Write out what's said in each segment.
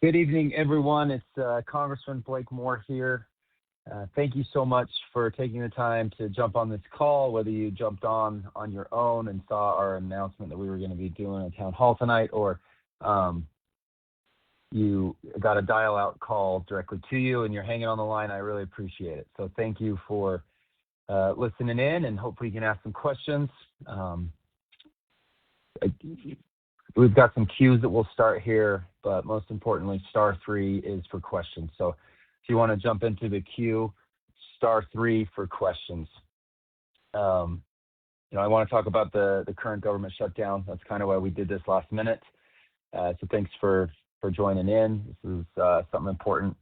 Good evening, everyone. It's Congressman Blake Moore here. Thank you so much for taking the time to jump on this call, whether you jumped on your own and saw our announcement that we were going to be doing a town hall tonight, or you got a dial-out call directly to you and you're hanging on the line. I really appreciate it. So thank you for listening in, and hopefully you can ask some questions. We've got some cues that we'll start here, but most importantly, *3 is for questions. So if you want to jump into the queue, *3 for questions. I want to talk about the current government shutdown. That's kind of why we did this last minute. So thanks for joining in. This is something important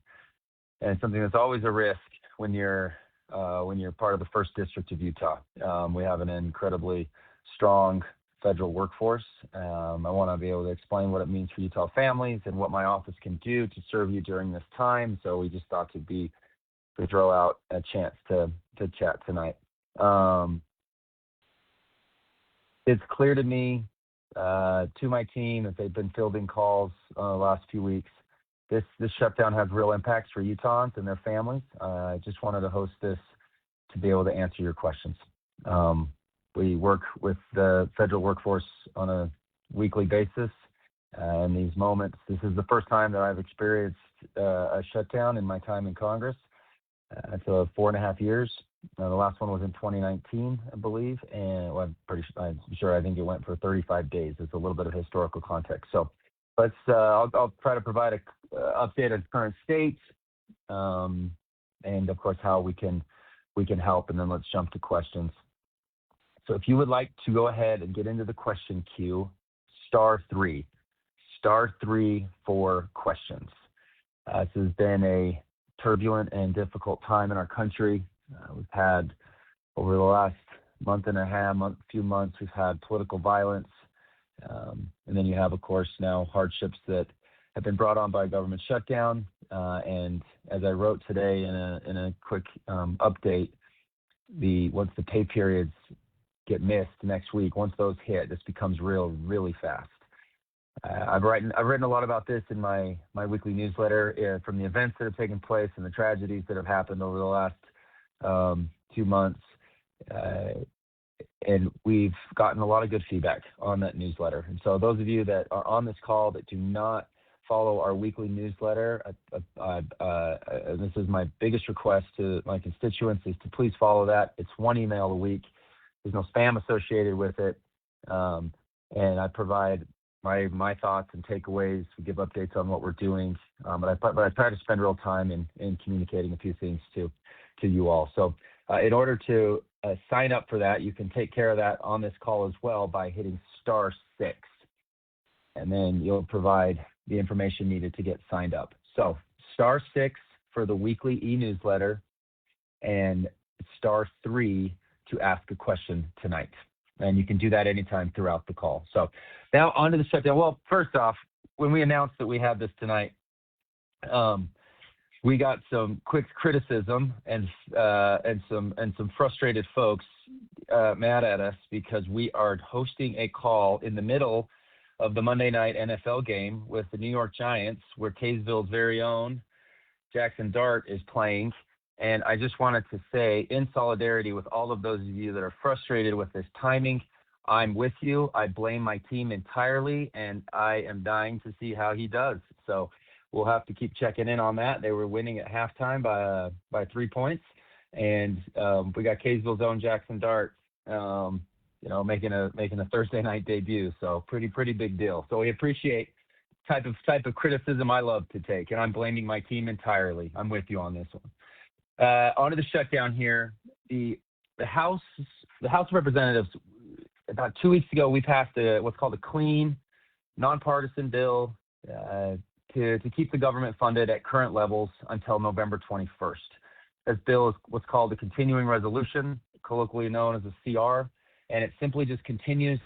and something that's always a risk when you're part of the 1st District of Utah. We have an incredibly strong federal workforce. I want to be able to explain what it means for Utah families and what my office can do to serve you during this time. So we just thought to throw out a chance to chat tonight. It's clear to me, to my team, that they've been fielding calls the last few weeks. This shutdown has real impacts for Utahns and their families. I just wanted to host this to be able to answer your questions. We work with the federal workforce on a weekly basis. In these moments, this is the first time that I've experienced a shutdown in my time in Congress. So 4.5 years. The last one was in 2019, I believe, and well, I think it went for 35 days. It's a little bit of historical context. So I'll try to provide an update on current state, and of course how we can help, and then let's jump to questions. So if you would like to go ahead and get into the question queue, *3 for questions. This has been a turbulent and difficult time in our country. We've had, over the last few months, we've had political violence. And then you have, of course, now hardships that have been brought on by a government shutdown. And as I wrote today in a quick update, once the pay periods get missed next week, once those hit, this becomes really fast. I've written a lot about this in my weekly newsletter, from the events that have taken place and the tragedies that have happened over the last 2 months. And we've gotten a lot of good feedback on that newsletter. And so those of you that are on this call that do not follow our weekly newsletter, this is my biggest request to my constituents, is to please follow that. It's 1 email a week. There's no spam associated with it. And I provide my thoughts and takeaways. We give updates on what we're doing. But I try to spend real time in communicating a few things to you all. So in order to sign up for that, you can take care of that on this call as well by hitting *6. And then you'll provide the information needed to get signed up. So *6 for the weekly e-newsletter, and *3 to ask a question tonight. And you can do that anytime throughout the call. So now on to the shutdown. Well, first off, when we announced that we had this tonight, we got some quick criticism and some frustrated folks mad at us because we are hosting a call in the middle of the Monday night NFL game with the New York Giants, where Kaysville's very own Jackson Dart is playing. And I just wanted to say, in solidarity with all of those of you that are frustrated with this timing, I'm with you. I blame my team entirely, and I am dying to see how he does. So we'll have to keep checking in on that. They were winning at halftime by 3 points, and we got Kaysville's own Jackson Dart, making a Thursday night debut. So pretty big deal. So we appreciate type of criticism I love to take, and I'm blaming my team entirely. I'm with you on this one. On to the shutdown here. The House of Representatives, about 2 weeks ago, we passed what's called a clean, nonpartisan bill to keep the government funded at current levels until November 21st. This bill is what's called a continuing resolution, colloquially known as a CR, and it simply just continues.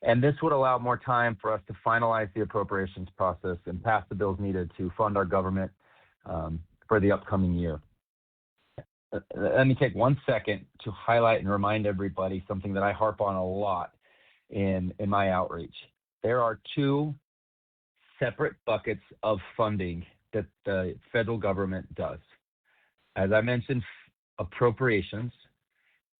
And this would allow more time for us to finalize the appropriations process and pass the bills needed to fund our government for the upcoming year. Let me take 1 second to highlight and remind everybody something that I harp on a lot in my outreach. There are two separate buckets of funding that the federal government does. As I mentioned, appropriations,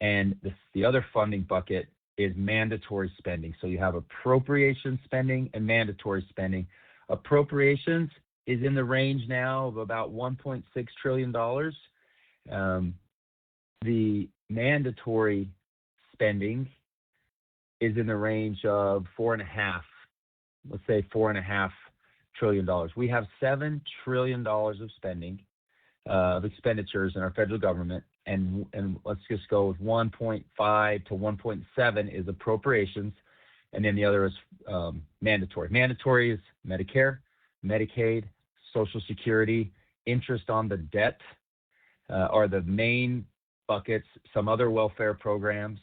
and the other funding bucket is mandatory spending. So you have appropriation spending and mandatory spending. Appropriations is in the range now of about $1.6 trillion. The mandatory spending is in the range of $4.5 trillion. We have $7 trillion of spending, of expenditures in our federal government, and let's just go with 1.5 to 1.7 is appropriations, and then the other is mandatory. Mandatory is Medicare, Medicaid, Social Security, interest on the debt are the main buckets. Some other welfare programs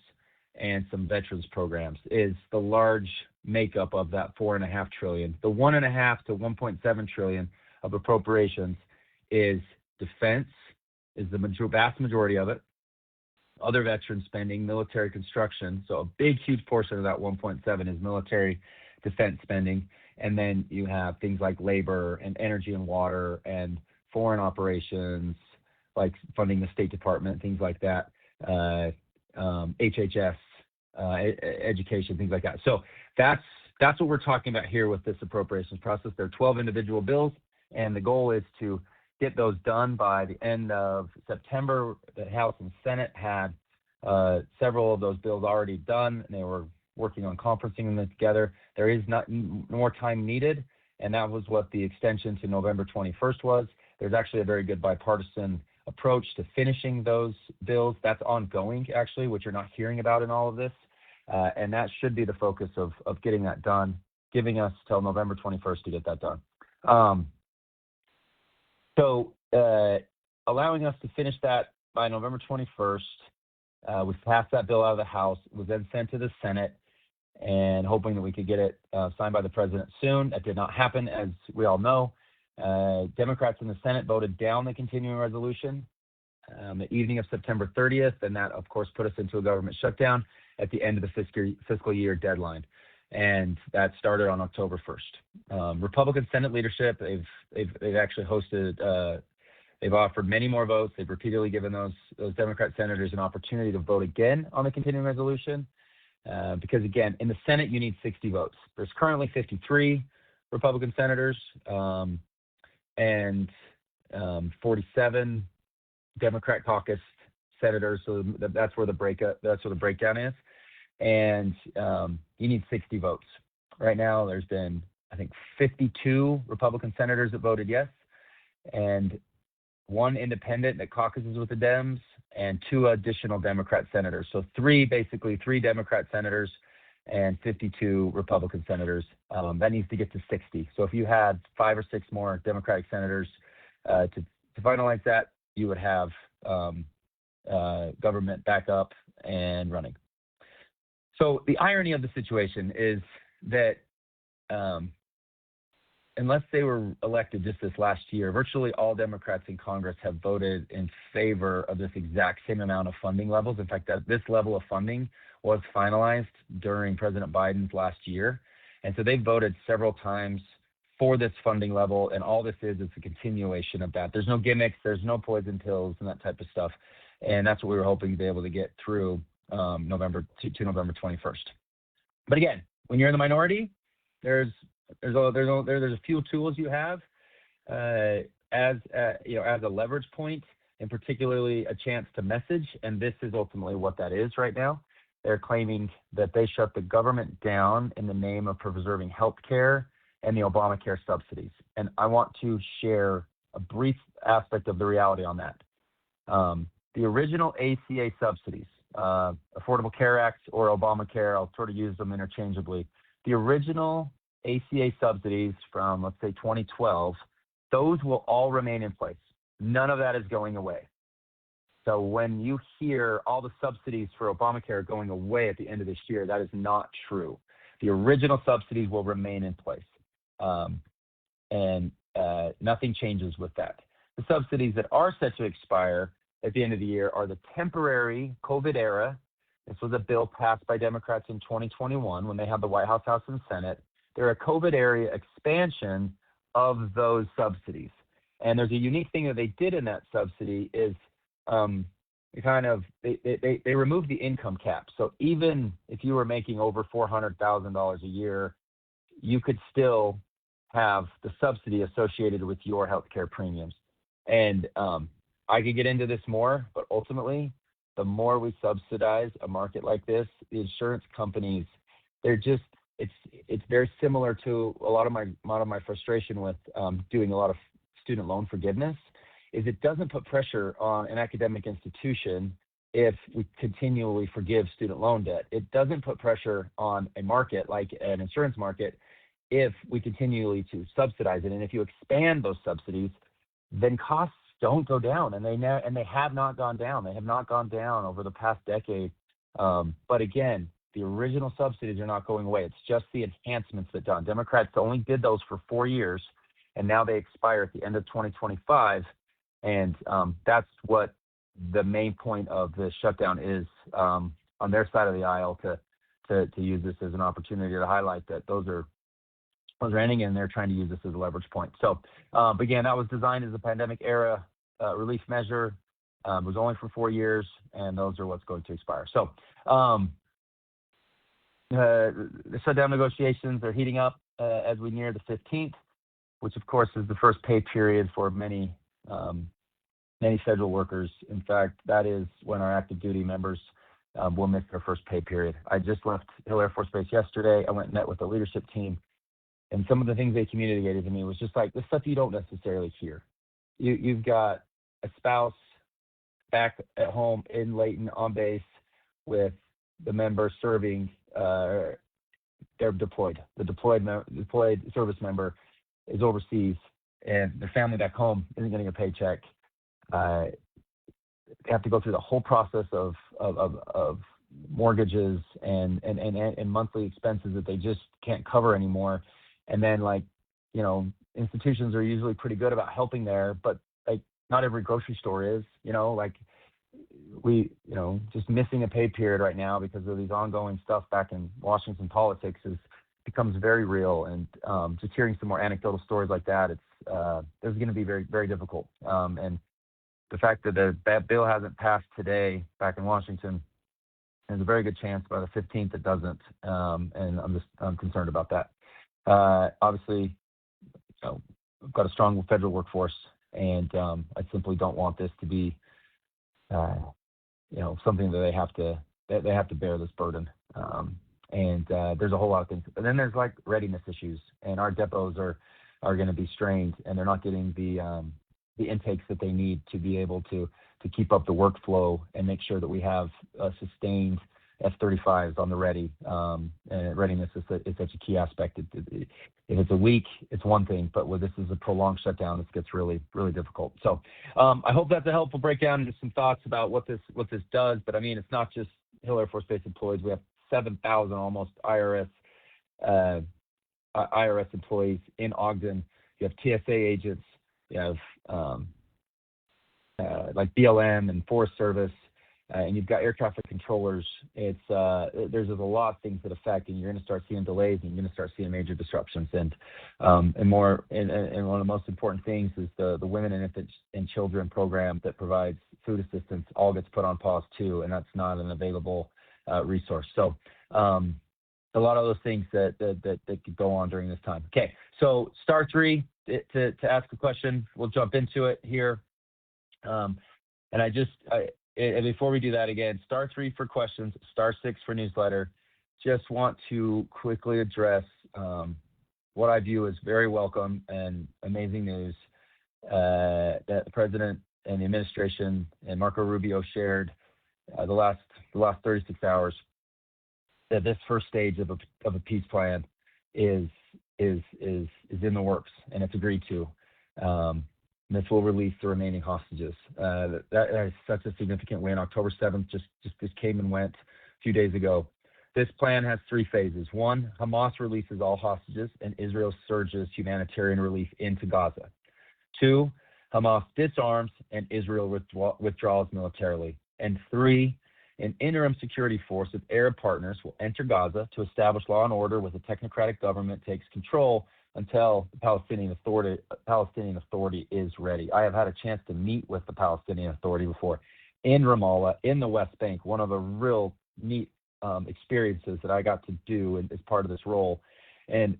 and some veterans programs is the large makeup of that $4.5 trillion. The 1.5 to 1.7 trillion of appropriations is defense, is the vast majority of it. Other veteran spending, military construction. So a big, huge portion of that 1.7 is military defense spending. And then you have things like labor and energy and water and foreign operations, like funding the State Department, things like that, HHS, education, things like that. So that's what we're talking about here with this appropriations process. There are 12 individual bills, and the goal is to get those done by the end of September. The House and Senate had several of those bills already done, and they were working on conferencing them together. There is not more time needed, and that was what the extension to November 21st was. There's actually a very good bipartisan approach to finishing those bills. That's ongoing, actually, which you're not hearing about in all of this. And that should be the focus of getting that done, giving us till November 21st to get that done. So allowing us to finish that by November 21st, we passed that bill out of the House. It was then sent to the Senate, and hoping that we could get it signed by the president soon. That did not happen, as we all know. Democrats in the Senate voted down the continuing resolution the evening of September 30th, and that, of course, put us into a government shutdown at the end of the fiscal year deadline. And that started on October 1st. Republican Senate leadership, they've actually hosted, they've offered many more votes. They've repeatedly given those Democrat senators an opportunity to vote again on the continuing resolution. Because, again, in the Senate, you need 60 votes. There's currently 53 Republican senators and 47 Democrat caucus senators. So that's where the breakdown is. And you need 60 votes. Right now, there's been, I think, 52 Republican senators that voted yes, and one independent that caucuses with the Dems, and 2 additional Democrat senators. So three Democrat senators and 52 Republican senators. That needs to get to 60. So if you had 5 or 6 more Democratic senators to finalize that, you would have government back up and running. So the irony of the situation is that unless they were elected just this last year, virtually all Democrats in Congress have voted in favor of this exact same amount of funding levels. In fact, this level of funding was finalized during President Biden's last year. And so they voted several times for this funding level, and all this is a continuation of that. There's no gimmicks, there's no poison pills and that type of stuff. And that's what we were hoping to be able to get through November 21st. But again, when you're in the minority, there's a few tools you have as a leverage point, and particularly a chance to message. And this is ultimately what that is right now. They're claiming that they shut the government down in the name of preserving health care and the Obamacare subsidies. And I want to share a brief aspect of the reality on that. The original ACA subsidies, Affordable Care Act or Obamacare, I'll sort of use them interchangeably. The original ACA subsidies from, let's say, 2012, those will all remain in place. None of that is going away. So when you hear all the subsidies for Obamacare going away at the end of this year, that is not true. The original subsidies will remain in place. And nothing changes with that. The subsidies that are set to expire at the end of the year are the temporary COVID era. This was a bill passed by Democrats in 2021 when they had the White House, House, and Senate. they're a COVID area expansion of those subsidies. And there's a unique thing that they did in that subsidy is they removed the income cap. So even if you were making over $400,000 a year, you could still have the subsidy associated with your healthcare premiums. And I could get into this more, but ultimately, the more we subsidize a market like this, the insurance companies, it's very similar to a lot of my frustration with doing a lot of student loan forgiveness, is it doesn't put pressure on an academic institution if we continually forgive student loan debt. It doesn't put pressure on a market like an insurance market if we continually to subsidize it. And if you expand those subsidies, then costs don't go down, and they have not gone down. They have not gone down over the past decade. But again, the original subsidies are not going away. It's just the enhancements that done. Democrats only did those for 4 years, and now they expire at the end of 2025. And that's what the main point of the shutdown is on their side of the aisle, to use this as an opportunity to highlight that those are ending, and they're trying to use this as a leverage point. So, again, that was designed as a pandemic era relief measure. It was only for 4 years, and those are what's going to expire. So, the shutdown negotiations are heating up as we near the 15th, which of course is the first pay period for many federal workers. In fact, that is when our active duty members will miss their first pay period. I just left Hill Air Force Base yesterday. I went and met with the leadership team, and some of the things they communicated to me was just like the stuff you don't necessarily hear. You've got a spouse back at home in Layton on base with the member serving. They're deployed. The deployed service member is overseas, and their family back home isn't getting a paycheck. They have to go through the whole process of mortgages and monthly expenses that they just can't cover anymore. And then, institutions are usually pretty good about helping there, but not every grocery store is. Just missing a pay period right now because of these ongoing stuff back in Washington politics becomes very real. And just hearing some more anecdotal stories like that, it's going to be very, very difficult. And the fact that that bill hasn't passed today back in Washington, there's a very good chance by the 15th it doesn't. And I'm concerned about that. Obviously, we've got a strong federal workforce, and I simply don't want this to be something that they have to bear this burden. And there's a whole lot of things. And then there's readiness issues, and our depots are going to be strained, and they're not getting the intakes that they need to be able to keep up the workflow and make sure that we have sustained F-35s on the ready. And readiness is such a key aspect. If it's a week, it's one thing, but when this is a prolonged shutdown, this gets really, really difficult. So I hope that's a helpful breakdown and just some thoughts about what this does. But I mean, it's not just Hill Air Force Base employees. We have 7,000 almost IRS employees in Ogden. You have TSA agents. You have BLM and Forest Service. And you've got air traffic controllers. There's a lot of things that affect, and you're going to start seeing delays, and you're going to start seeing major disruptions. And one of the most important things is the Women and Infants and Children program that provides food assistance all gets put on pause too, and that's not an available resource. So a lot of those things that could go on during this time. Okay, so star 3 to ask a question. We'll jump into it here. And before we do that, again, star 3 for questions, star 6 for newsletter. Just want to quickly address what I view as very welcome and amazing news that the president and the administration and Marco Rubio shared the last 36 hours, that this first stage of a peace plan is in the works, and it's agreed to. This will release the remaining hostages. That is such a significant win. October 7th just came and went a few days ago. This plan has 3 phases. 1, Hamas releases all hostages, and Israel surges humanitarian relief into Gaza. 2, Hamas disarms, and Israel withdraws militarily. And 3, An interim security force of Arab partners will enter Gaza to establish law and order with a technocratic government takes control until the Palestinian Authority is ready. I have had a chance to meet with the Palestinian Authority before in Ramallah, in the West Bank, one of the real neat experiences that I got to do as part of this role. And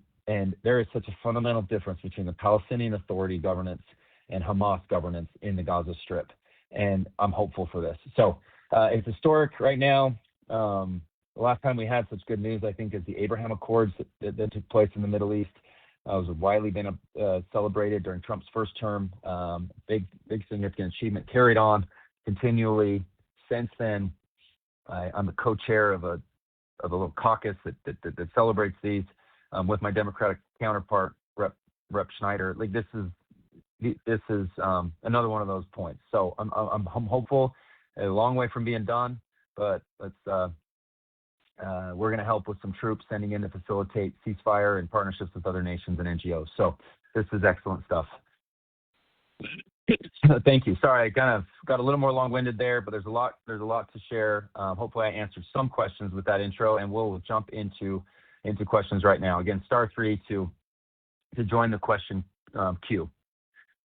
there is such a fundamental difference between the Palestinian Authority governance and Hamas governance in the Gaza Strip. And I'm hopeful for this. So it's historic right now. The last time we had such good news, I think, is the Abraham Accords that took place in the Middle East. It was widely been celebrated during Trump's first term. Big significant achievement, carried on continually since then. I'm the co-chair of a little caucus that celebrates these with my Democratic counterpart, Rep Schneider. Like this is another one of those points. So I'm hopeful. A long way from being done, but we're going to help with some troops sending in to facilitate ceasefire and partnerships with other nations and NGOs. So this is excellent stuff. Thank you. Sorry, I kind of got a little more long-winded there, but there's a lot to share. Hopefully I answered some questions with that intro, and we'll jump into questions right now. Again, *3 to join the question queue.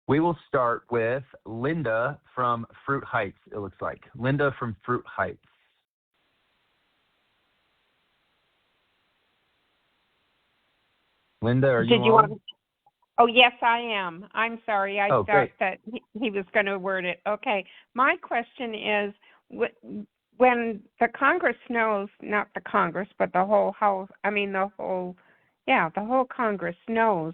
We will start with Linda from Fruit Heights, it looks like. Linda from Fruit Heights. Linda, are you on? Oh, yes, I am. I'm sorry. I thought great. that he was going to word it. Okay. My question is, when the Congress knows, not the Congress, but the whole House, the whole Congress knows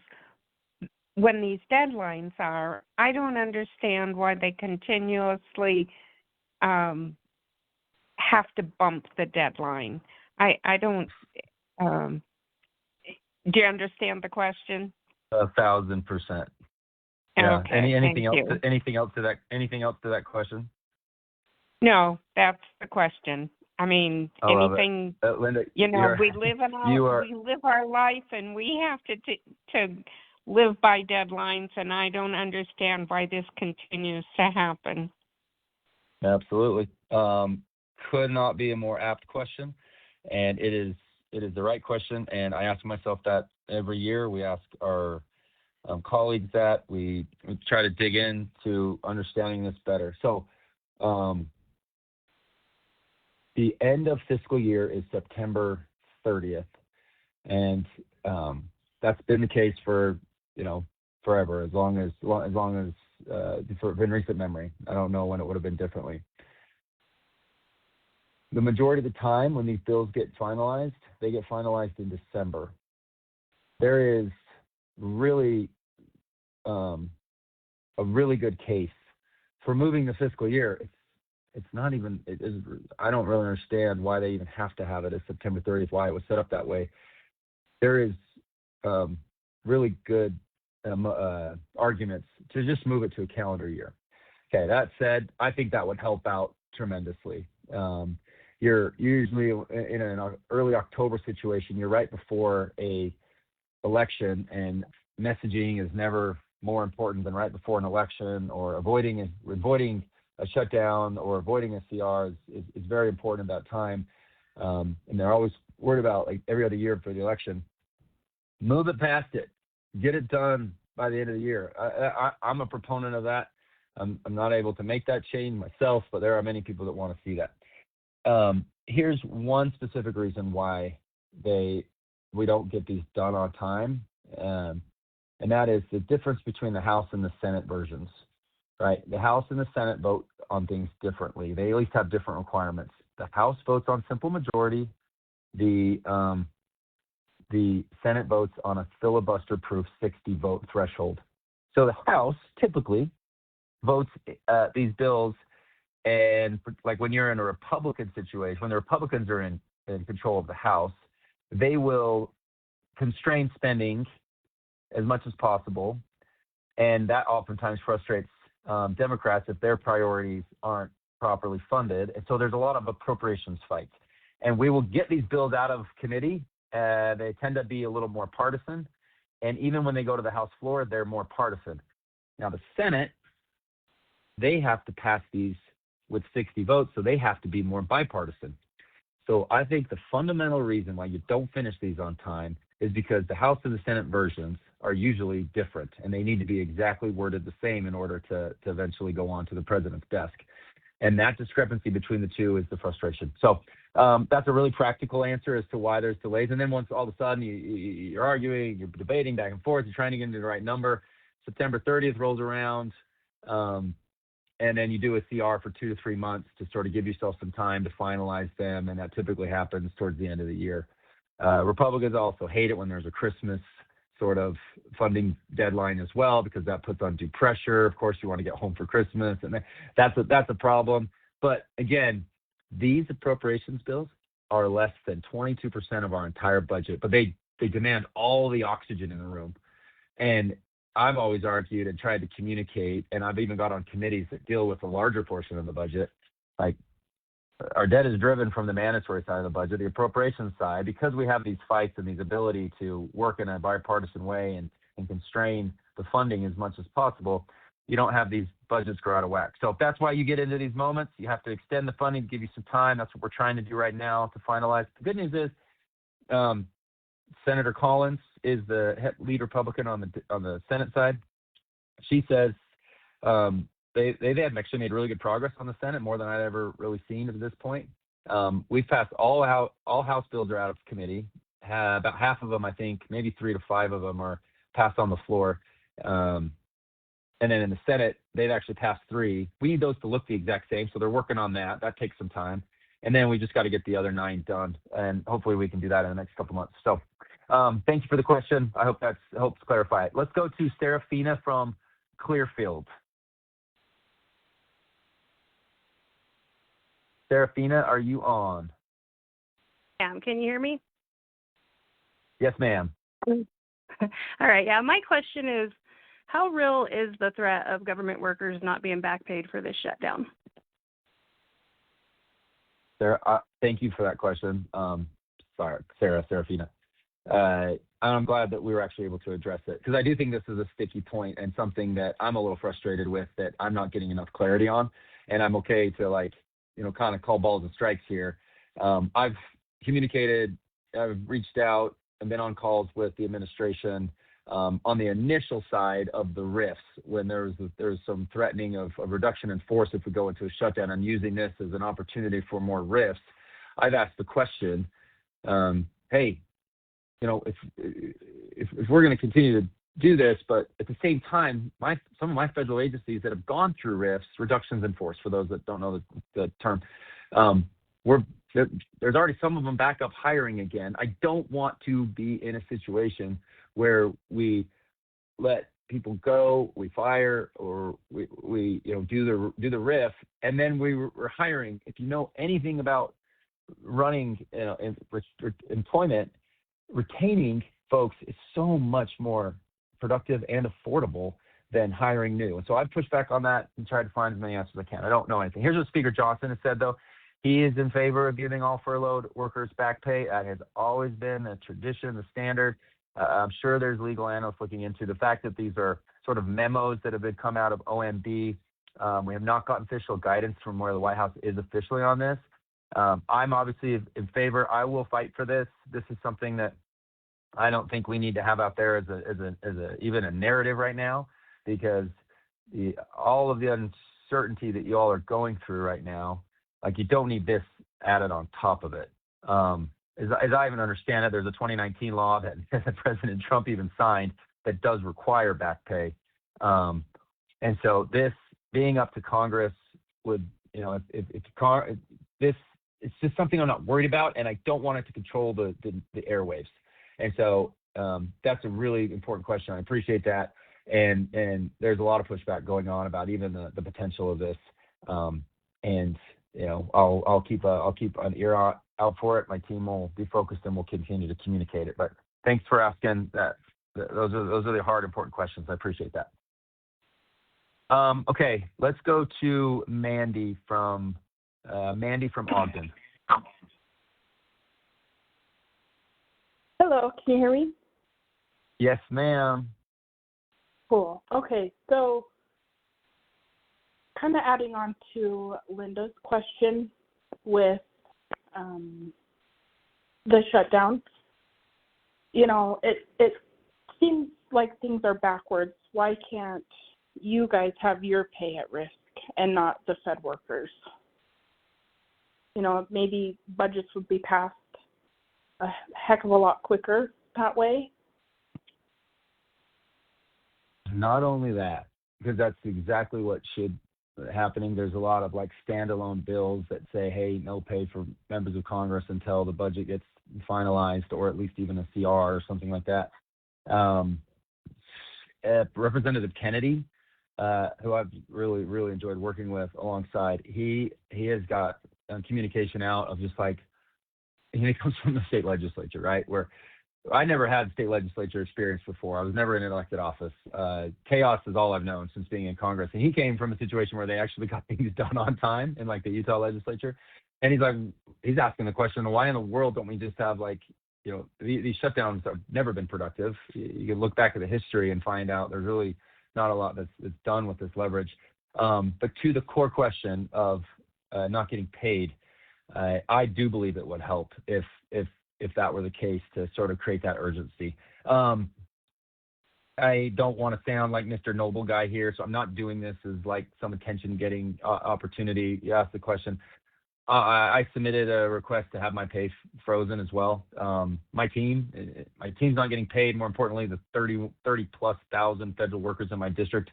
when these deadlines are, I don't understand why they continuously have to bump the deadline. I don't. Do you understand the question? 1,000%. Yeah. Okay. Anything else? You. Anything else to that? Anything else to that question? No, that's the question. Anything. Linda, we live our life, and we have to live by deadlines, and I don't understand why this continues to happen. Absolutely. Could not be a more apt question, and it is the right question. And I ask myself that every year. We ask our colleagues that. We try to dig into understanding this better. So the end of fiscal year is September 30th, and that's been the case for forever, as long as in recent memory. I don't know when it would have been differently. The majority of the time when these bills get finalized, they get finalized in December. There is really a really good case for moving the fiscal year. It's not even. I don't really understand why they even have to have it as September 30th. Why it was set up that way. There is really good arguments to just move it to a calendar year. Okay, that said, I think that would help out tremendously. You're usually in an early October situation. You're right before a election, and messaging is never more important than right before an election, or avoiding a shutdown or avoiding a CR is very important at that time. And they're always worried about, like, every other year for the election. Move it past it. Get it done by the end of the year. I'm a proponent of that. I'm not able to make that change myself, but there are many people that want to see that. Here's one specific reason why we don't get these done on time, and that is the difference between the House and the Senate versions. Right? The House and the Senate vote on things differently. They at least have different requirements. The House votes on simple majority. The Senate votes on a filibuster-proof 60-vote threshold. So the House typically votes these bills, and like when you're in a Republican situation, when the Republicans are in control of the House, they will constrain spending as much as possible, and that oftentimes frustrates Democrats if their priorities aren't properly funded. And so there's a lot of appropriations fights. And we will get these bills out of committee. They tend to be a little more partisan. And even when they go to the House floor, they're more partisan. Now, the Senate, they have to pass these with 60 votes, so they have to be more bipartisan. So I think the fundamental reason why you don't finish these on time is because the House and the Senate versions are usually different, and they need to be exactly worded the same in order to eventually go on to the president's desk. And that discrepancy between the two is the frustration. So that's a really practical answer as to why there's delays. And then once all of a sudden you're arguing, you're debating back and forth, you're trying to get into the right number, September 30th rolls around, and then you do a CR for 2 to 3 months to sort of give yourself some time to finalize them, and that typically happens towards the end of the year. Republicans also hate it when there's a Christmas sort of funding deadline as well, because that puts undue pressure. Of course, you want to get home for Christmas, and that's a problem. But again, these appropriations bills are less than 22% of our entire budget, but they demand all the oxygen in the room. And I've always argued and tried to communicate, and I've even got on committees that deal with a larger portion of the budget. Like, our debt is driven from the mandatory side of the budget, the appropriations side, because we have these fights and these ability to work in a bipartisan way and constrain the funding as much as possible. You don't have these budgets grow out of whack. So that's why you get into these moments. You have to extend the funding, give you some time. That's what we're trying to do right now to finalize. The good news is Senator Collins is the lead Republican on the Senate side. She says they have actually made really good progress on the Senate, more than I'd ever really seen at this point. We've passed all House bills are out of committee. About half of them, I think, maybe 3 to 5 of them are passed on the floor. And then in the Senate, they've actually passed 3. We need those to look the exact same, so they're working on that. That takes some time. And then we just got to get the other 9 done, and hopefully we can do that in the next couple months. So thank you for the question. I hope that helps clarify it. Let's go to Serafina from Clearfield. Serafina, are you on? Yeah, can you hear me? Yes, ma'am. All right. Yeah, my question is, how real is the threat of government workers not being back paid for this shutdown? Sarah, thank you for that question. Serafina. I'm glad that we were actually able to address it, because I do think this is a sticky point and something that I'm a little frustrated with, that I'm not getting enough clarity on, and I'm okay to kind of call balls and strikes here. I've communicated, I've reached out, and been on calls with the administration on the initial side of the RIFs, when there's some threatening of a reduction in force if we go into a shutdown, and using this as an opportunity for more RIFs. I've asked the question, hey, if we're going to continue to do this, but at the same time, some of my federal agencies that have gone through RIFs, reductions in force, for those that don't know the term, there's already some of them back up hiring again. I don't want to be in a situation where we let people go, we fire, or we do the RIF, and then we're hiring. If you know anything about running employment, retaining folks is so much more productive and affordable than hiring new. And so I've pushed back on that and tried to find as many answers as I can. I don't know anything. Here's what Speaker Johnson has said, though. He is in favor of giving all furloughed workers back pay. That has always been the tradition, the standard. I'm sure there's legal analysts looking into the fact that these are sort of memos that have come out of OMB. We have not gotten official guidance from where the White House is officially on this. I'm obviously in favor. I will fight for this. This is something that I don't think we need to have out there as even a narrative right now, because all of the uncertainty that you all are going through right now, you don't need this added on top of it. As I even understand it, there's a 2019 law that President Trump even signed that does require back pay. And so this being up to Congress would, it's just something I'm not worried about, and I don't want it to control the airwaves. And so that's a really important question. I appreciate that. And there's a lot of pushback going on about even the potential of this. And I'll keep an ear out for it. My team will be focused, and we'll continue to communicate it. But thanks for asking that. Those are the hard, important questions. I appreciate that. Okay, let's go to Mandy from Ogden. Hello, can you hear me? Yes, ma'am. Cool. Okay, so kind of adding on to Linda's question with the shutdown, it seems like things are backwards. Why can't you guys have your pay at risk and not the Fed workers? Maybe budgets would be passed a heck of a lot quicker that way. Not only that, because that's exactly what should happening. There's a lot of standalone bills that say, hey, no pay for members of Congress until the budget gets finalized, or at least even a CR or something like that. Representative Kennedy, who I've really, really enjoyed working with alongside, he has got communication out of just he comes from the state legislature, right? Where I never had state legislature experience before. I was never in an elected office. Chaos is all I've known since being in Congress. And he came from a situation where they actually got things done on time in the Utah legislature. And he's asking the question, why in the world don't we just have these shutdowns have never been productive. You can look back at the history and find out there's really not a lot that's done with this leverage. But to the core question of not getting paid, I do believe it would help if that were the case, to sort of create that urgency. I don't want to sound like Mr. Noble Guy here, so I'm not doing this as some attention-getting opportunity. You asked the question. I submitted a request to have my pay frozen as well. My team's not getting paid. More importantly, the 30+ thousand federal workers in my district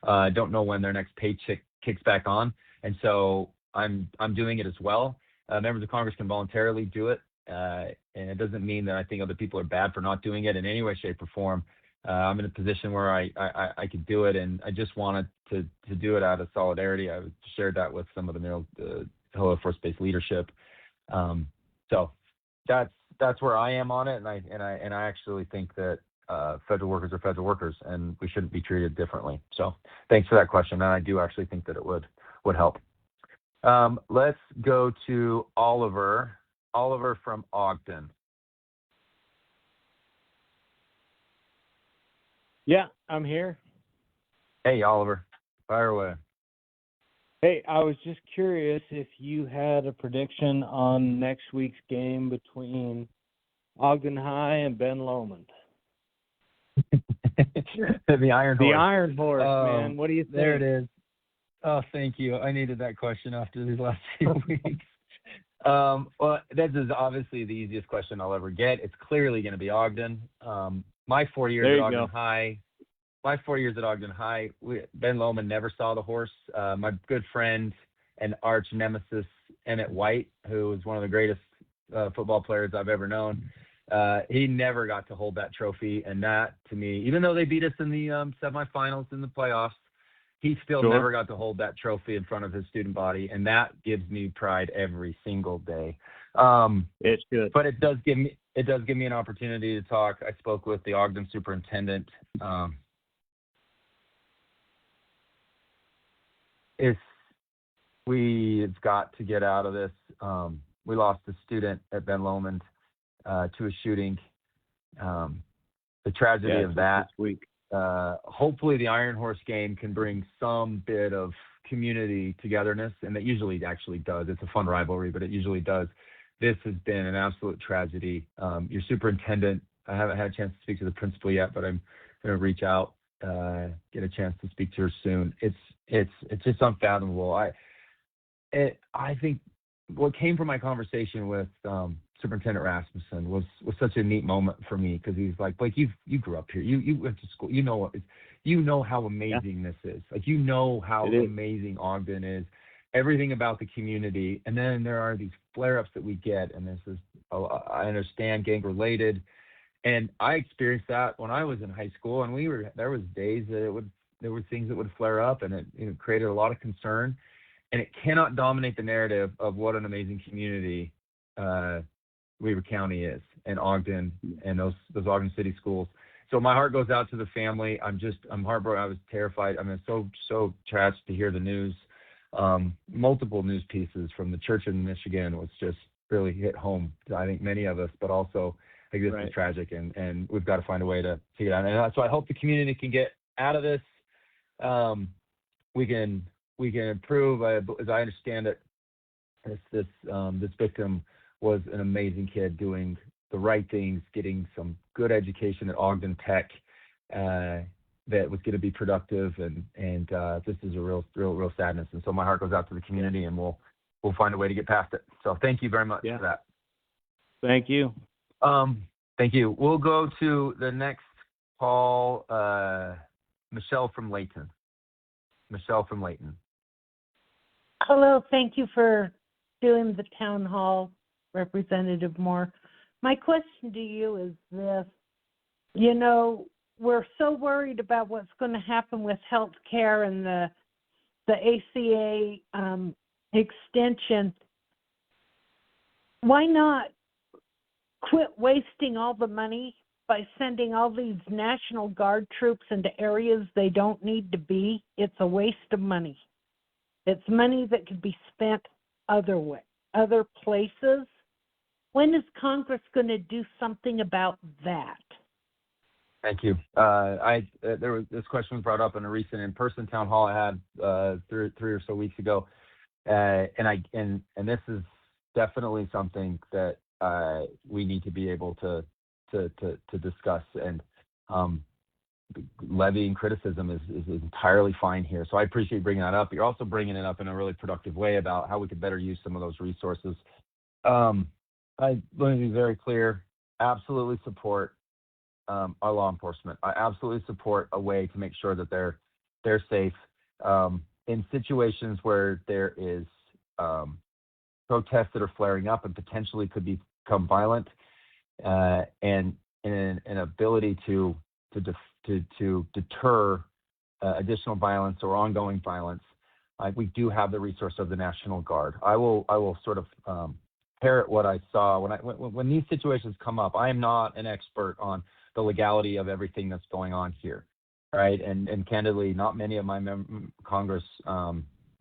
don't know when their next paycheck kicks back on, and so I'm doing it as well. Members of Congress can voluntarily do it, and it doesn't mean that I think other people are bad for not doing it in any way, shape, or form. I'm in a position where I could do it, and I just wanted to do it out of solidarity. I shared that with some of the Hello Force Based leadership. So that's where I am on it, and I actually think that federal workers are federal workers, and we shouldn't be treated differently. So thanks for that question, and I do actually think that it would help. Let's go to Oliver. Oliver from Ogden. Yeah, I'm here. Hey, Oliver. Fire away. Hey, I was just curious if you had a prediction on next week's game between Ogden High and Ben Lomond. The Iron Horse. The Iron Horse, man. What do you think? There it is. Oh, thank you. I needed that question after these last few weeks. Well, this is obviously the easiest question I'll ever get. It's clearly going to be Ogden. My 4 years at Ogden High, Ben Lomond never saw the horse. My good friend and arch nemesis, Emmett White, who is one of the greatest football players I've ever known, he never got to hold that trophy. And that, to me, even though they beat us in the semifinals in the playoffs, he still never got to hold that trophy in front of his student body, and that gives me pride every single day. It's good, but it does give me an opportunity to talk. I spoke with the Ogden superintendent. We've got to get out of this. We lost a student at Ben Lomond to a shooting. The tragedy of that. This week. Hopefully the Iron Horse game can bring some bit of community togetherness, and that usually actually does. It's a fun rivalry, but it usually does. This has been an absolute tragedy. Your superintendent, I haven't had a chance to speak to the principal yet, but I'm going to reach out, get a chance to speak to her soon. It's just unfathomable. I think what came from my conversation with Superintendent Rasmussen was such a neat moment for me, because he's like, Blake, you grew up here, you went to school, you know how amazing this is. You know how amazing Ogden is, everything about the community. And then there are these flare-ups that we get, and this is, I understand, gang related, and I experienced that when I was in high school, and there was days that there were things that would flare up, and it created a lot of concern, and it cannot dominate the narrative of what an amazing community Weaver County is, and Ogden, and those Ogden City schools. So my heart goes out to the family. I'm heartbroken. I was terrified. I mean, so tragic to hear the news. Multiple news pieces from the church in Michigan was just really hit home to, I think, many of us, but also I think this is tragic, and we've got to find a way to get out. And so I hope the community can get out of this. We can we can improve. As I understand it, this victim was an amazing kid doing the right things, getting some good education at Ogden Tech that was going to be productive, and this is a real sadness. And so my heart goes out to the community, and we'll find a way to get past it. So thank you very much for that. Thank you. Thank you. We'll go to the next call, Michelle from Layton. Hello, thank you for doing the town hall, Representative Moore. My question to you is this. You know, we're so worried about what's going to happen with health care and the ACA extension. Why not quit wasting all the money by sending all these National Guard troops into areas they don't need to be? It's a waste of money. It's money that could be spent other places. When is Congress going to do something about that? Thank you. This question was brought up in a recent in-person town hall I had 3 or so weeks ago, and this is definitely something that we need to be able to discuss. And levying criticism is entirely fine here. So I appreciate bringing that up. You're also bringing it up in a really productive way about how we could better use some of those resources. Let me be very clear. Absolutely support our law enforcement. I absolutely support a way to make sure that they're safe in situations where there is protests that are flaring up and potentially could become violent, and an ability to deter additional violence or ongoing violence. We do have the resource of the National Guard. I will sort of parrot what I saw when these situations come up. I am not an expert on the legality of everything that's going on here, right? And candidly, not many of my Congress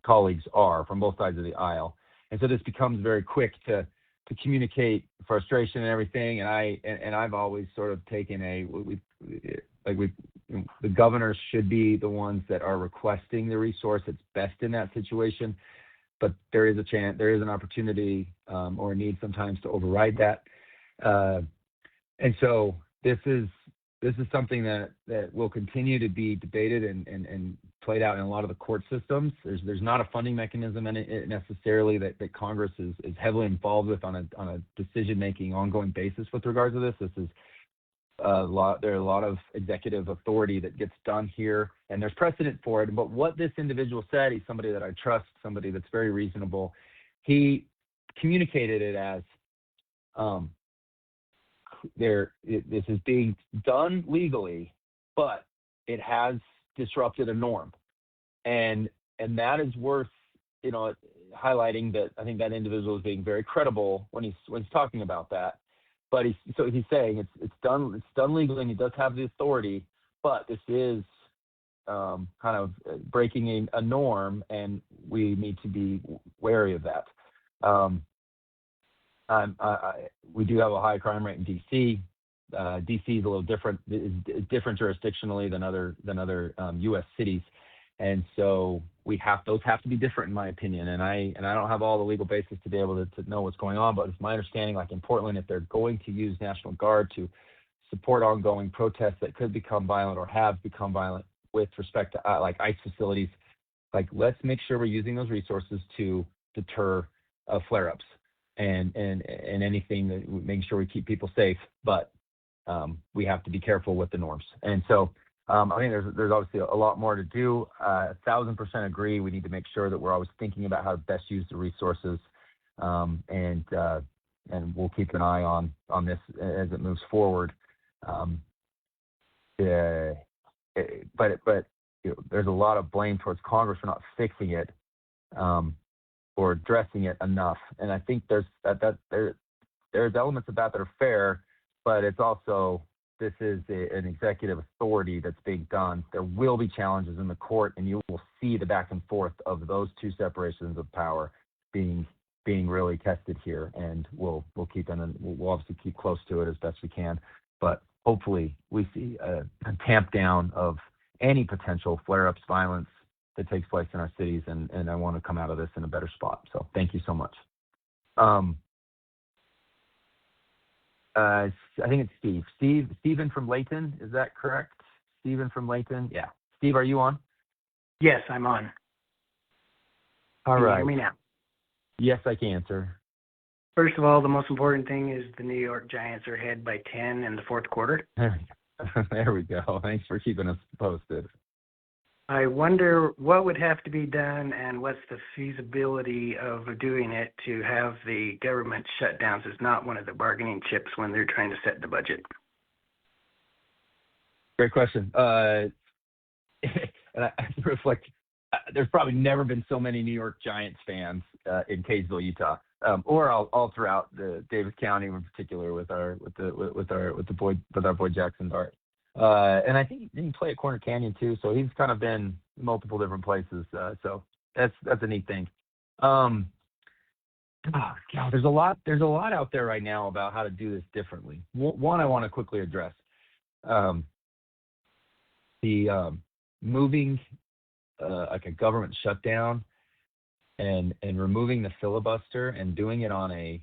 colleagues are from both sides of the aisle, and so this becomes very quick to communicate frustration and everything. And I've always sort of taken the governors should be the ones that are requesting the resource that's best in that situation. But there is an opportunity or a need sometimes to override that. And so this is something that will continue to be debated and played out in a lot of the court systems. There's not a funding mechanism in it necessarily that Congress is heavily involved with on a decision-making ongoing basis with regards to this. This is there are a lot of executive authority that gets done here, and there's precedent for it. But what this individual said, he's somebody that I trust, somebody that's very reasonable. He communicated it as this is being done legally, but it has disrupted a norm, and that is worth highlighting. That I think that individual is being very credible when he's talking about that. But he's saying it's done legally, and he does have the authority, but this is kind of breaking a norm, and we need to be wary of that. We do have a high crime rate in D.C. D.C. is a little different, different jurisdictionally than other U.S. cities, and so those have to be different in my opinion. And I don't have all the legal basis to be able to know what's going on, but it's my understanding, like in Portland, if they're going to use National Guard to support ongoing protests that could become violent or have become violent with respect to like ICE facilities, like let's make sure we're using those resources to deter flare-ups and anything that making sure we keep people safe. But we have to be careful with the norms. And so I think there's obviously a lot more to do. 1,000% agree. We need to make sure that we're always thinking about how to best use the resources, and we'll keep an eye on this as it moves forward. But there's a lot of blame towards Congress for not fixing it or addressing it enough. And I think there's elements of that are fair, but it's also, this is an executive authority that's being done. There will be challenges in the court, and you will see the back and forth of those two separations of power being really tested here. And we'll keep them, and we'll obviously keep close to it as best we can. But hopefully we see a tamp down of any potential flare-ups, violence, that takes place in our cities, and I want to come out of this in a better spot. So thank you so much. I think it's Stephen from Layton. Is that correct? Stephen from Layton. Yeah. Steve, are you on? Yes, I'm on. All right. Can you hear me now? Yes, I can, sir. First of all, the most important thing is the New York Giants are ahead by 10 in the fourth quarter. There we go. Thanks for keeping us posted. I wonder what would have to be done and what's the feasibility of doing it to have the government shutdowns as not one of the bargaining chips when they're trying to set the budget. Great question. And I reflect, there's probably never been so many New York Giants fans in Kaysville, Utah, or all throughout the Davis County in particular with our boy Jackson Dart. And I think he played at Corner Canyon too, so he's kind of been multiple different places. So that's a neat thing. God, there's a lot out there right now about how to do this differently. One I want to quickly address. The moving like a government shutdown and removing the filibuster and doing it on a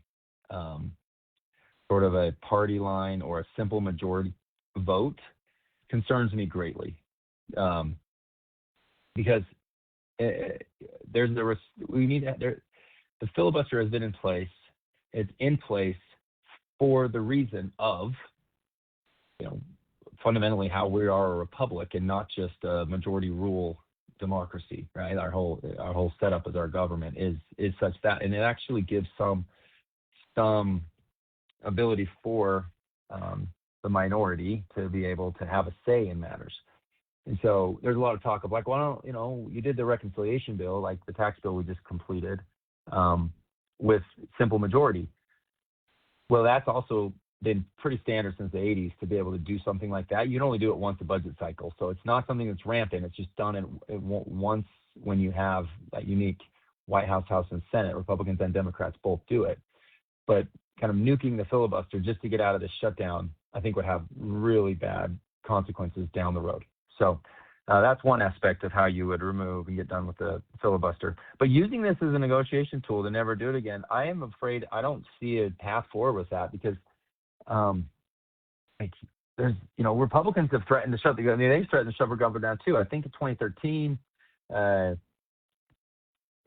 sort of a party line or a simple majority vote concerns me greatly, because the filibuster has been in place. It's in place for the reason of, fundamentally how we are a republic and not just a majority rule democracy, right? Our whole setup as our government is such that, and it actually gives some ability for the minority to be able to have a say in matters. And so there's a lot of talk of like, well, you did the reconciliation bill, like the tax bill we just completed, with simple majority. Well, that's also been pretty standard since the 80s to be able to do something like that. You can only do it once a budget cycle. So it's not something that's rampant. It's just done once when you have that unique White House, House, and Senate. Republicans and Democrats both do it. But kind of nuking the filibuster just to get out of this shutdown, I think would have really bad consequences down the road. So that's one aspect of how you would remove and get done with the filibuster. But using this as a negotiation tool to never do it again, I am afraid I don't see a path forward with that, because there's Republicans have threatened to shut the government. They threatened to shut the government down too. I think in 2013, that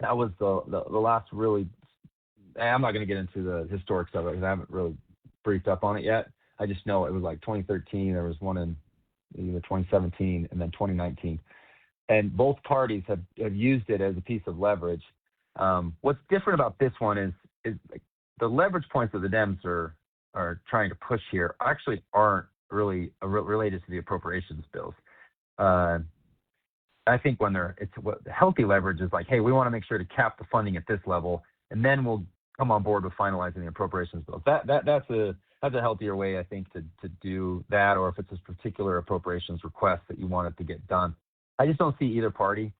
was the last really. I'm not going to get into the historics of it because I haven't really briefed up on it yet. I just know it was like 2013. There was one in either 2017 and then 2019, and both parties have used it as a piece of leverage. What's different about this one is like the leverage points that the Dems are trying to push here actually aren't really related to the appropriations bills. I think what healthy leverage is like, hey, we want to make sure to cap the funding at this level, and then we'll come on board with finalizing the appropriations bills. That's a healthier way, I think, to do that, or if it's a particular appropriations request that you want it to get done. I just don't see either party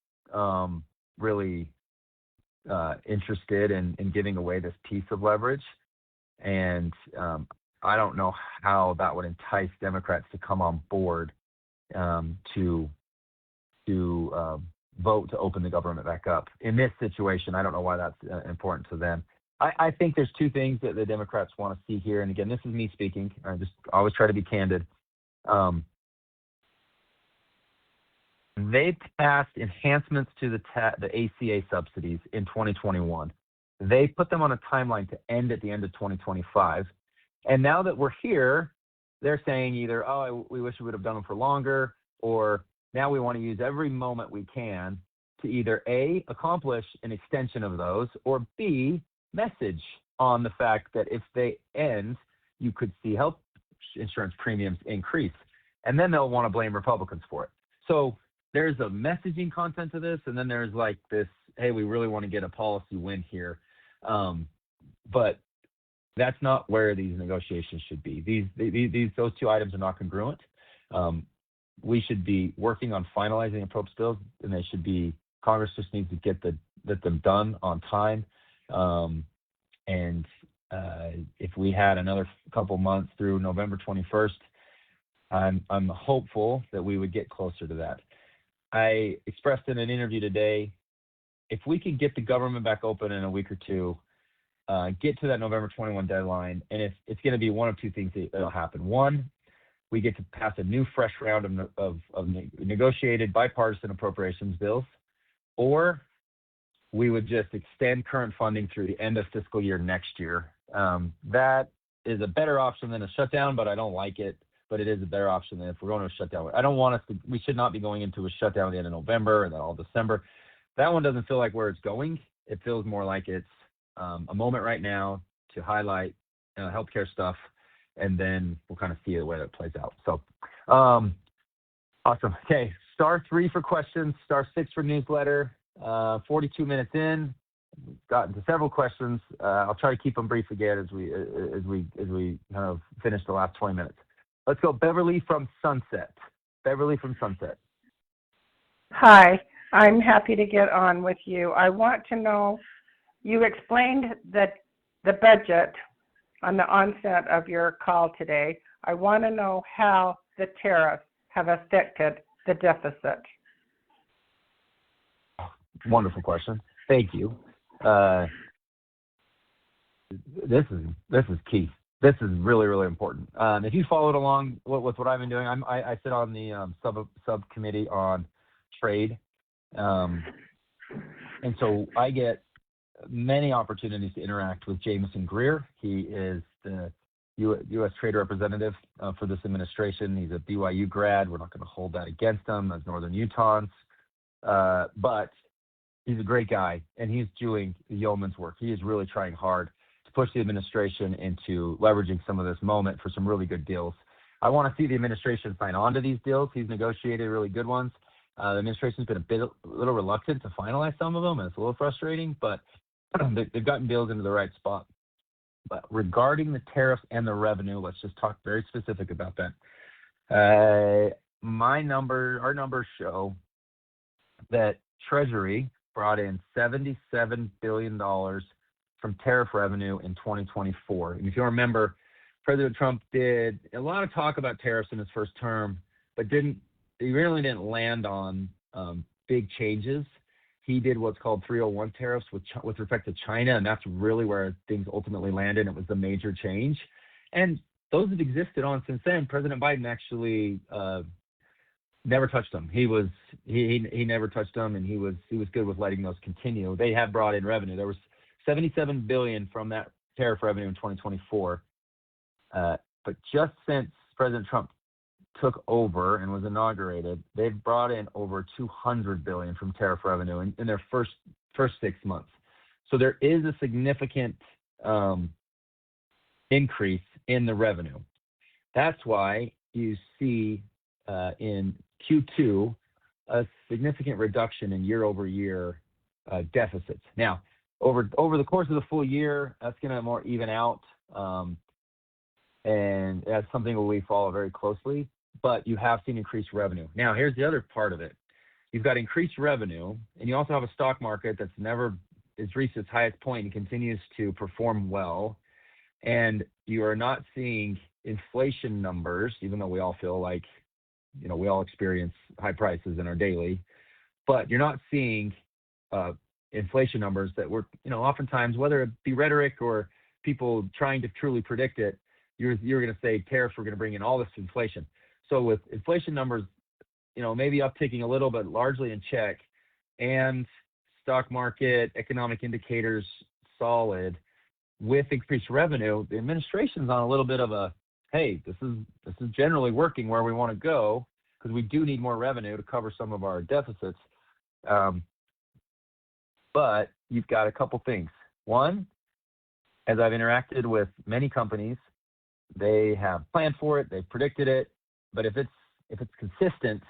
really interested in giving away this piece of leverage. And I don't know how that would entice Democrats to come on board to vote to open the government back up. In this situation, I don't know why that's important to them. I think there's two things that the Democrats want to see here. And again, this is me speaking. I just always try to be candid. They passed enhancements to the ACA subsidies in 2021. They put them on a timeline to end at the end of 2025. And now that we're here, they're saying either, we wish we would have done them for longer, or now we want to use every moment we can to either A, accomplish an extension of those, or B, message on the fact that if they end, you could see health insurance premiums increase. And then they'll want to blame Republicans for it. So there's a messaging content to this, and then there's like this, hey, we really want to get a policy win here. But that's not where these negotiations should be. Those two items are not congruent. We should be working on finalizing the appropriations bills, and Congress just needs to get them done on time. And if we had another couple months through November 21st, I'm hopeful that we would get closer to that. I expressed in an interview today, if we could get the government back open in a week or two, get to that November 21 deadline, and if it's going to be one of two things that'll happen. One, we get to pass a new fresh round of negotiated bipartisan appropriations bills, or we would just extend current funding through the end of fiscal year next year. That is a better option than a shutdown, but I don't like it. But it is a better option than if we're going to a shutdown. I don't want us to, we should not be going into a shutdown at the end of November and then all December. That one doesn't feel like where it's going. It feels more like it's a moment right now to highlight healthcare stuff, and then we'll kind of see the way that plays out. So awesome. Okay, *3 for questions, *6 for newsletter. 42 minutes in, we've gotten to several questions. I'll try to keep them brief again as we kind of finish the last 20 minutes. Let's go, Beverly from Sunset. Beverly from Sunset. Hi, I'm happy to get on with you. I want to know, you explained that the budget on the onset of your call today. I want to know how the tariffs have affected the deficit. Wonderful question. Thank you. This is key. This is really, really important. If you followed along with what I've been doing, I sit on the subcommittee on trade, and so I get many opportunities to interact with Jameson Greer. He is the U.S. Trade Representative for this administration. He's a BYU grad. We're not going to hold that against him as Northern Utahns, but he's a great guy, and he's doing the yeoman's work. He is really trying hard to push the administration into leveraging some of this moment for some really good deals. I want to see the administration sign on to these deals. He's negotiated really good ones. The administration's been a little reluctant to finalize some of them, and it's a little frustrating, but they've gotten deals into the right spot. But regarding the tariffs and the revenue, let's just talk very specific about that. Our numbers show that Treasury brought in $77 billion from tariff revenue in 2024. And if you remember, President Trump did a lot of talk about tariffs in his first term, but he really didn't land on big changes. He did what's called 301 tariffs with respect to China, and that's really where things ultimately landed. It was the major change. And those have existed on since then. President Biden actually never touched them. He never touched them, and he was good with letting those continue. They have brought in revenue. There was $77 billion from that tariff revenue in 2024. But just since President Trump took over and was inaugurated, they've brought in over $200 billion from tariff revenue in their first 6 months. So there is a significant increase in the revenue. That's why you see in Q2 a significant reduction in year-over-year deficits. Now, over the course of the full year, that's going to more even out, and that's something that we follow very closely. But you have seen increased revenue. Now, here's the other part of it. You've got increased revenue, and you also have a stock market it's reached its highest point and continues to perform well. And you are not seeing inflation numbers, even though we all feel like, we all experience high prices in our daily, but you're not seeing inflation numbers that were, oftentimes, whether it be rhetoric or people trying to truly predict it, you're going to say tariffs are going to bring in all this inflation. So with inflation numbers, maybe upticking a little, but largely in check, and stock market, economic indicators solid, with increased revenue, the administration's on a little bit of a, hey, this is generally working where we want to go, because we do need more revenue to cover some of our deficits. But you've got a couple things. One, as I've interacted with many companies, they have planned for it, they've predicted it, but if it's consistent,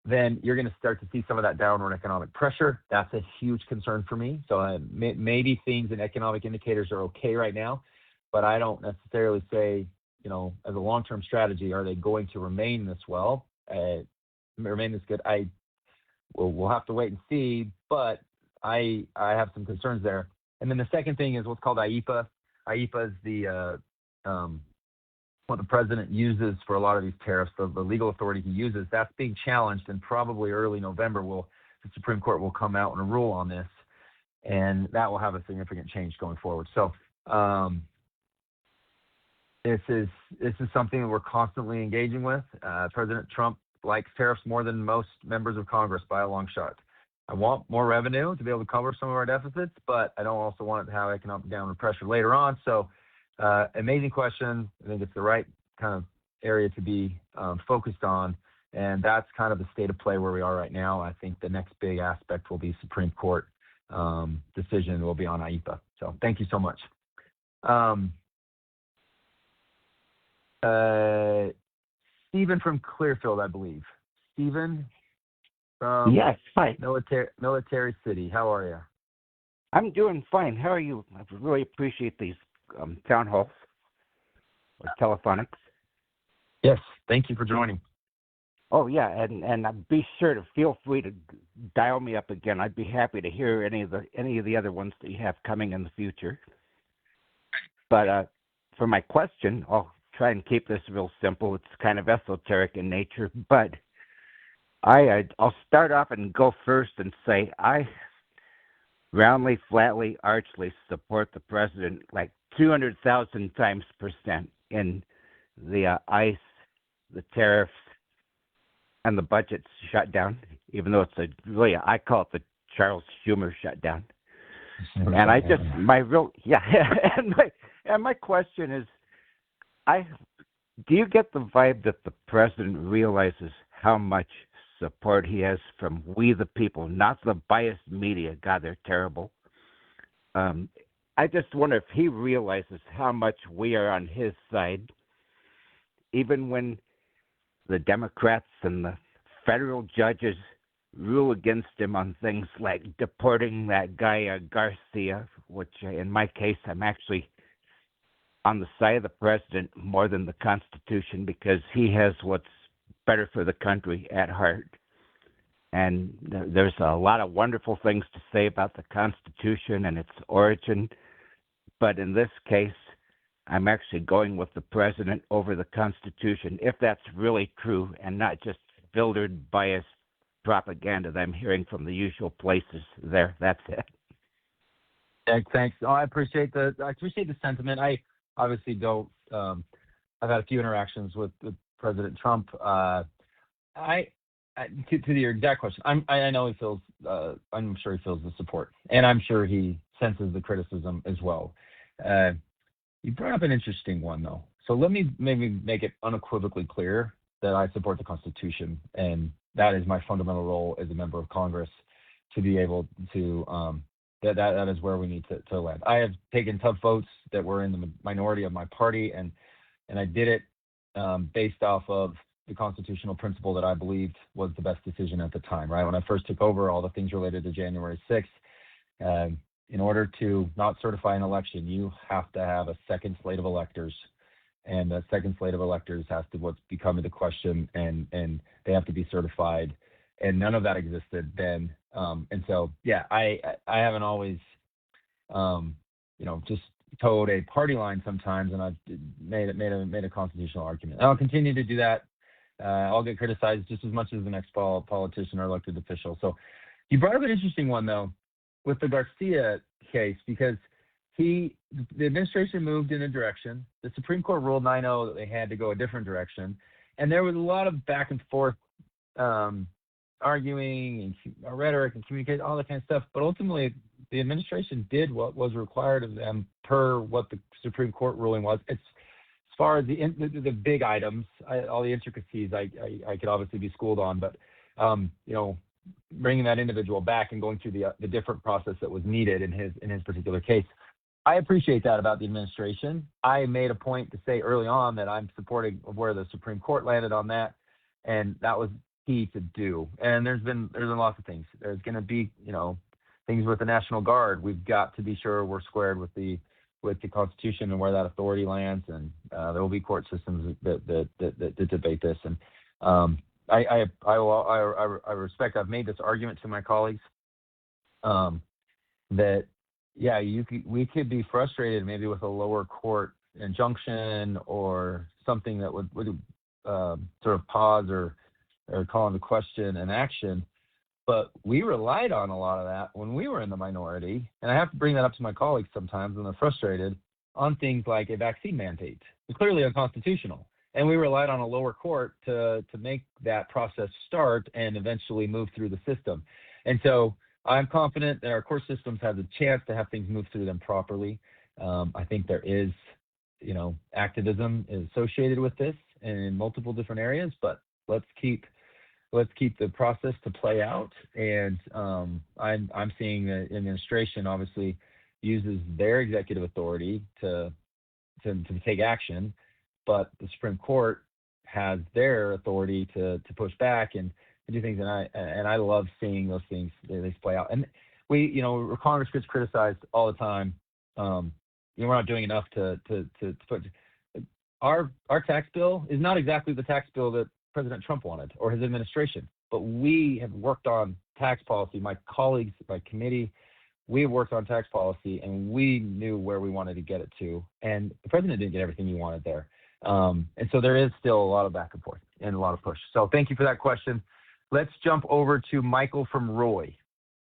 then you're going to start to see some of that downward economic pressure. That's a huge concern for me. So maybe things and economic indicators are okay right now, but I don't necessarily say, as a long-term strategy, are they going to remain this good? We'll have to wait and see, but I have some concerns there. And then the second thing is what's called IEPA. IEPA is the what the president uses for a lot of these tariffs, the legal authority he uses, that's being challenged, and probably early November the Supreme Court will come out and rule on this, and that will have a significant change going forward. So this is something that we're constantly engaging with. President Trump likes tariffs more than most members of Congress by a long shot. I want more revenue to be able to cover some of our deficits, but I don't also want it to have economic downward pressure later on. So amazing question. I think it's the right kind of area to be focused on, and that's kind of the state of play where we are right now. I think the next big aspect will be Supreme Court decision will be on IEPA. So thank you so much. Stephen from Clearfield, I believe. Stephen from Yes, hi. Military City. How are you? I'm doing fine. How are you? I really appreciate these town halls or telephonics. Yes, thank you for joining. Oh yeah, and be sure to feel free to dial me up again. I'd be happy to hear any of the other ones that you have coming in the future. But for my question, I'll try and keep this real simple. It's kind of esoteric in nature, but I'll start off and go first and say I roundly, flatly, archly support the president like 200,000 times % in the ICE, the tariffs, and the budget shutdown, even though it's I call it the Charles Schumer shutdown. And I just, and my question is, do you get the vibe that the president realizes how much support he has from we the people, not the biased media? God, they're terrible. I just wonder if he realizes how much we are on his side, even when the Democrats and the federal judges rule against him on things like deporting that guy Garcia, which in my case I'm actually on the side of the president more than the Constitution because he has what's better for the country at heart. And there's a lot of wonderful things to say about the Constitution and its origin, but in this case, I'm actually going with the president over the Constitution, if that's really true and not just filtered, biased propaganda that I'm hearing from the usual places there. That's it. Thanks. Oh, I appreciate the sentiment. I obviously don't. I've had a few interactions with President Trump. To your exact question, I know he feels. I'm sure he feels the support, and I'm sure he senses the criticism as well. You brought up an interesting one, though. So let me maybe make it unequivocally clear that I support the Constitution, and that is my fundamental role as a member of Congress to be able to. That is where we need to land. I have taken tough votes that were in the minority of my party, and I did it based off of the constitutional principle that I believed was the best decision at the time. Right when I first took over, all the things related to January 6th. In order to not certify an election, you have to have a second slate of electors, and the second slate of electors has to what's becoming the question, and they have to be certified, and none of that existed then. And so, yeah, I haven't always, just towed a party line sometimes, and I've made a constitutional argument. And I'll continue to do that. I'll get criticized just as much as the next politician or elected official. So, you brought up an interesting one though, with the Garcia case, because the administration moved in a direction. The Supreme Court ruled 9-0 that they had to go a different direction, and there was a lot of back and forth. Arguing and rhetoric and communication, all that kind of stuff. But ultimately, the administration did what was required of them per what the Supreme Court ruling was. It's as far as the big items, all the intricacies, I could obviously be schooled on. But bringing that individual back and going through the different process that was needed in his particular case, I appreciate that about the administration. I made a point to say early on that I'm supporting of where the Supreme Court landed on that, and that was to do. And there's been lots of things. There's going to be things with the National Guard. We've got to be sure we're squared with the Constitution and where that authority lands, and there will be court systems that debate this. And I respect. I've made this argument to my colleagues that we could be frustrated maybe with a lower court injunction or something that would sort of pause or call into question an action. But we relied on a lot of that when we were in the minority. And I have to bring that up to my colleagues sometimes when they're frustrated on things like a vaccine mandate. It's clearly unconstitutional. And we relied on a lower court to make that process start and eventually move through the system. And so I'm confident that our court systems have the chance to have things move through them properly. I think there is, activism associated with this in multiple different areas, but let's keep the process to play out. And I'm seeing the administration obviously uses their executive authority to take action, but the Supreme Court has their authority to push back and do things. And I love seeing those things they play out. And Congress gets criticized all the time. We're not doing enough to put our tax bill is not exactly the tax bill that President Trump wanted or his administration, but we have worked on tax policy. My colleagues, my committee, we have worked on tax policy, and we knew where we wanted to get it to. And the president didn't get everything he wanted there. And so there is still a lot of back and forth and a lot of push. So thank you for that question. Let's jump over to Michael from Roy.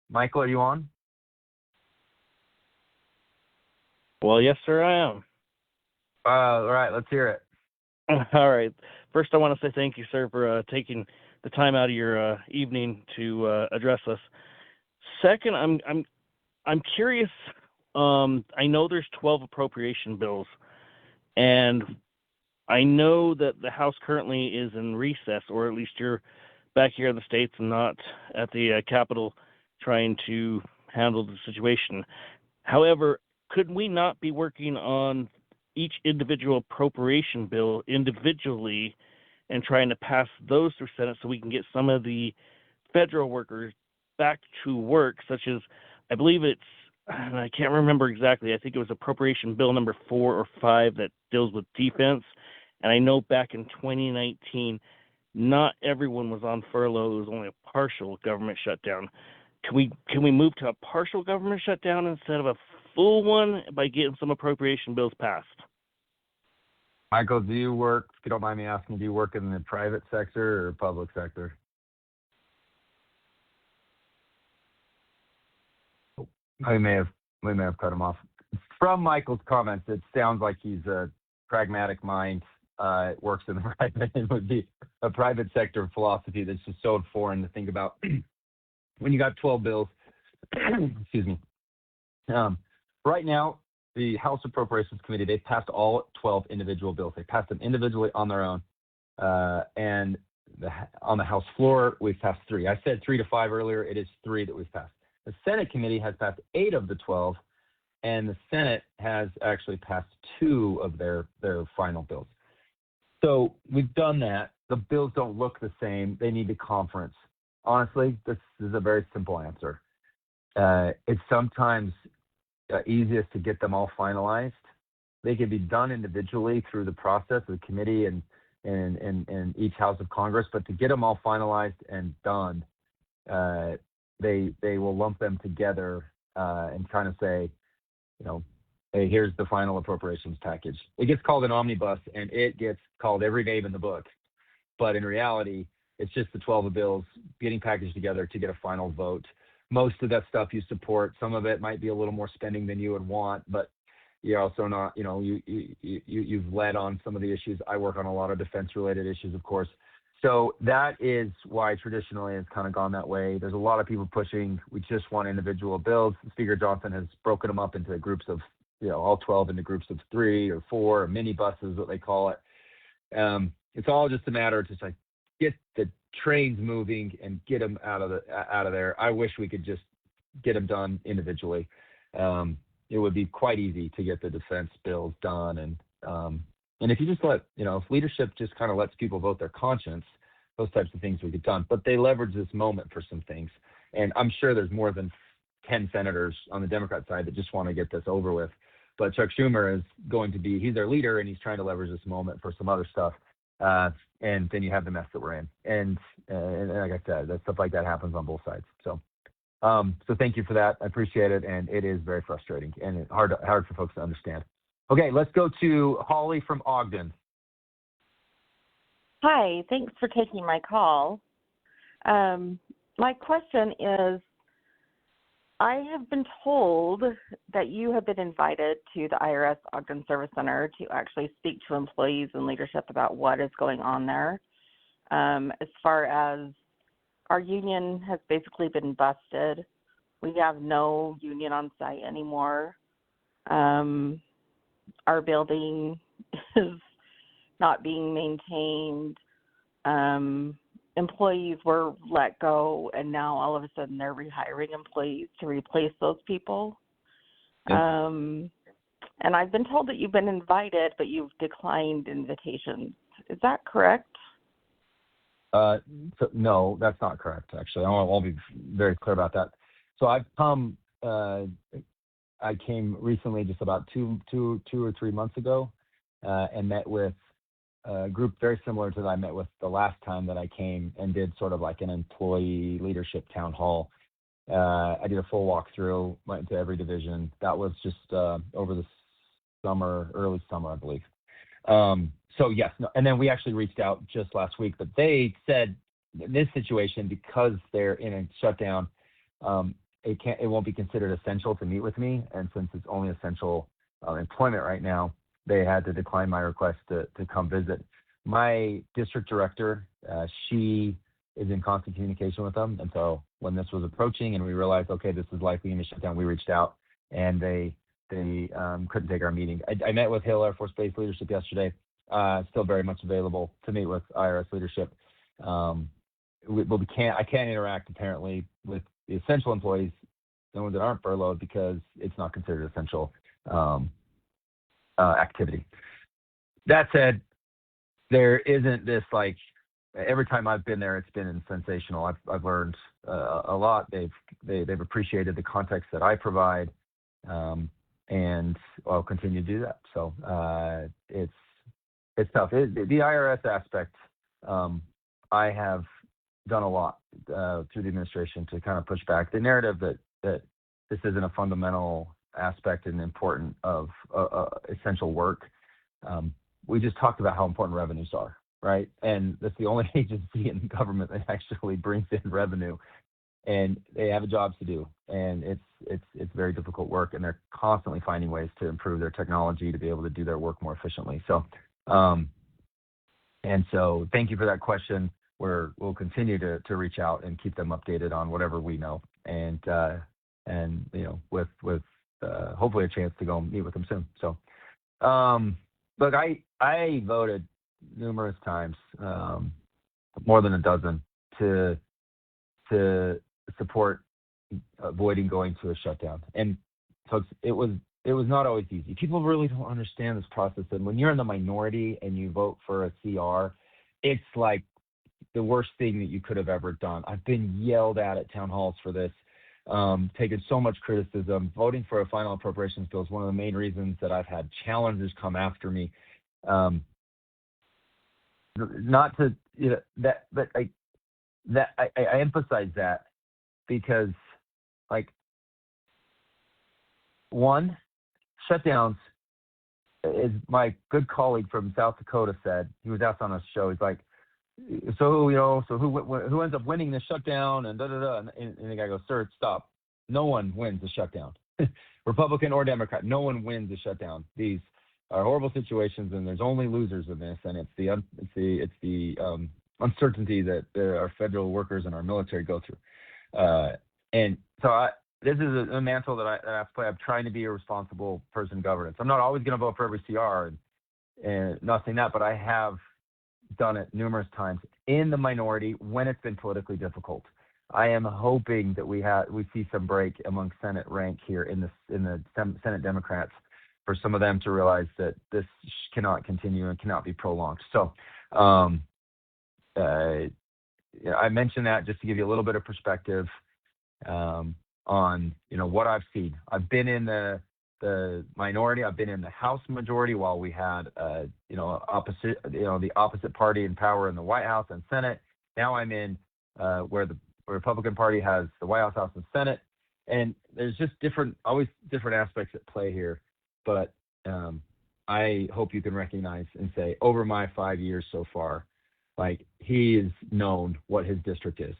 Michael, are you on? Well, yes, sir, I am. All right, let's hear it. All right. First, I want to say thank you, sir, for taking the time out of your evening to address us. Second, I'm curious. I know there's 12 appropriation bills, and I know that the House currently is in recess, or at least you're back here in the States and not at the Capitol trying to handle the situation. However, could we not be working on each individual appropriation bill individually and trying to pass those through Senate so we can get some of the federal workers back to work, such as, I believe it's, and I can't remember exactly, I think it was appropriation bill number 4 or 5 that deals with defense. And I know back in 2019, not everyone was on furlough. It was only a partial government shutdown. Can we move to a partial government shutdown instead of a full one by getting some appropriation bills passed? Michael, do you work, if you don't mind me asking, do you work in the private sector or public sector? We may have cut him off. From Michael's comments, it sounds like he's a pragmatic mind. Works in the private. It would be a private sector philosophy that's just so foreign to think about. When you got 12 bills, excuse me. Right now, the House Appropriations Committee, they've passed all 12 individual bills. They passed them individually on their own. And on the House floor, we've passed 3. I said 3 to 5 earlier. It is 3 that we've passed. The Senate committee has passed 8 of the 12, and the Senate has actually passed 2 of their final bills. So we've done that. The bills don't look the same. They need to conference. Honestly, this is a very simple answer. It's sometimes easiest to get them all finalized. They can be done individually through the process of the committee and each House of Congress, but to get them all finalized and done, they will lump them together and kind of say, hey, here's the final appropriations package. It gets called an omnibus, and it gets called every name in the book. But in reality, it's just the 12 bills getting packaged together to get a final vote. Most of that stuff you support. Some of it might be a little more spending than you would want, but you're also not, you've led on some of the issues. I work on a lot of defense-related issues, of course. So that is why traditionally it's kind of gone that way. There's a lot of people pushing, we just want individual bills. Speaker Johnson has broken them up into groups of, all 12 into groups of 3 or 4, or mini buses, what they call it. It's all just a matter of just like get the trains moving and get them out of there. I wish we could just get them done individually. It would be quite easy to get the defense bills done. And if you just let, if leadership just kind of lets people vote their conscience, those types of things would get done. But they leverage this moment for some things. And I'm sure there's more than 10 senators on the Democrat side that just want to get this over with. But Chuck Schumer is he's their leader, and he's trying to leverage this moment for some other stuff. And then you have the mess that we're in. And like I said, that stuff like that happens on both sides. So thank you for that. I appreciate it. And it is very frustrating and hard for folks to understand. Okay, let's go to Holly from Ogden. Hi, thanks for taking my call. My question is, I have been told that you have been invited to the IRS Ogden Service Center to actually speak to employees and leadership about what is going on there. As far as our union has basically been busted. We have no union on site anymore. Our building is not being maintained. Employees were let go, and now all of a sudden they're rehiring employees to replace those people. And I've been told that you've been invited, but you've declined invitations. Is that correct? No, that's not correct, actually. I'll be very clear about that. So I've come, I came recently, just about two or 3 months ago, and met with a group very similar to that I met with the last time that I came, and did sort of like an employee leadership town hall. I did a full walkthrough, went into every division. That was just over the summer, early summer, I believe. So yes, no, and then we actually reached out just last week, but they said in this situation, because they're in a shutdown, it won't be considered essential to meet with me, and since it's only essential employment right now, they had to decline my request to come visit. My district director, she is in constant communication with them, and so when this was approaching and we realized, okay, this is likely in a shutdown, we reached out, and they couldn't take our meeting. I met with Hill Air Force Base leadership yesterday. Still very much available to meet with IRS leadership. I can't interact apparently with the essential employees, the ones that aren't furloughed, because it's not considered essential activity. That said, there isn't this like every time I've been there, it's been sensational. I've learned a lot. They've appreciated the context that I provide, and I'll continue to do that. So it's tough. The IRS aspect, I have done a lot through the administration to kind of push back the narrative that this isn't a fundamental aspect and important of essential work. We just talked about how important revenues are, right? And that's the only agency in government that actually brings in revenue, and they have jobs to do, and it's very difficult work, and they're constantly finding ways to improve their technology to be able to do their work more efficiently. So, and so thank you for that question. We'll continue to reach out and keep them updated on whatever we know, and you know, with hopefully a chance to go meet with them soon. So, look, I voted numerous times, more than a dozen, to support avoiding going to a shutdown. And folks, it was not always easy. People really don't understand this process. And when you're in the minority and you vote for a CR, it's like the worst thing that you could have ever done. I've been yelled at town halls for this, taken so much criticism. Voting for a final appropriations bill is one of the main reasons that I've had challengers come after me. Not to, you know, but I emphasize that because, like, one, shutdowns, as my good colleague from South Dakota said, he was asked on a show, he's like, so, you know, so who ends up winning the shutdown, and da-da-da, and the guy goes, sir, stop. No one wins a shutdown. Republican or Democrat, no one wins a shutdown. These are horrible situations, and there's only losers in this, and it's the uncertainty that our federal workers and our military go through. And so this is a mantle that I have to play. I'm trying to be a responsible person in governance. I'm not always going to vote for every CR, and not saying that, but I have done it numerous times in the minority when it's been politically difficult. I am hoping that we see some break among Senate rank here in the Senate Democrats, for some of them to realize that this cannot continue and cannot be prolonged. So I mentioned that just to give you a little bit of perspective on, you know, what I've seen. I've been in the minority. I've been in the House majority while we had the opposite party in power in the White House and Senate. Now I'm in where the Republican Party has the White House and Senate, and there's just always different aspects at play here. But I hope you can recognize and say, over my 5 years so far, Like, he is known what his district is.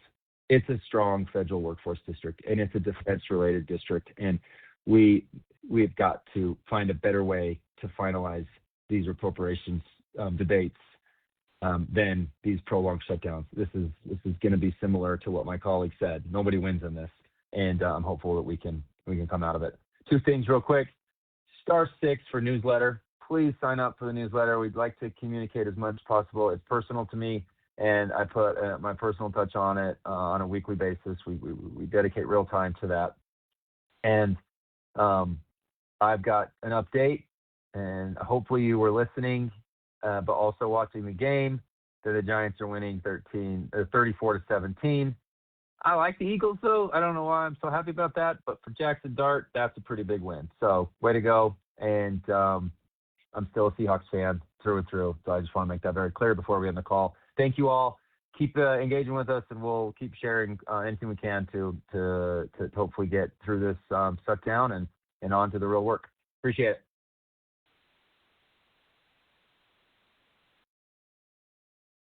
It's a strong federal workforce district, and it's a defense-related district. And we've got to find a better way to finalize these appropriations debates than these prolonged shutdowns. This is going to be similar to what my colleague said. Nobody wins in this, and I'm hopeful that we can come out of it. Two things real quick. *6 for newsletter. Please sign up for the newsletter. We'd like to communicate as much as possible. It's personal to me, and I put my personal touch on it on a weekly basis. We dedicate real time to that. And I've got an update, and hopefully you were listening, but also watching the game, that the Giants are winning 34-17. I like the Eagles, though. I don't know why I'm so happy about that, but for Jackson Dart, that's a pretty big win. So way to go. And I'm still a Seahawks fan through and through, so I just want to make that very clear before we end the call. Thank you all. Keep engaging with us, and we'll keep sharing anything we can to hopefully get through this shutdown and on to the real work. Appreciate it.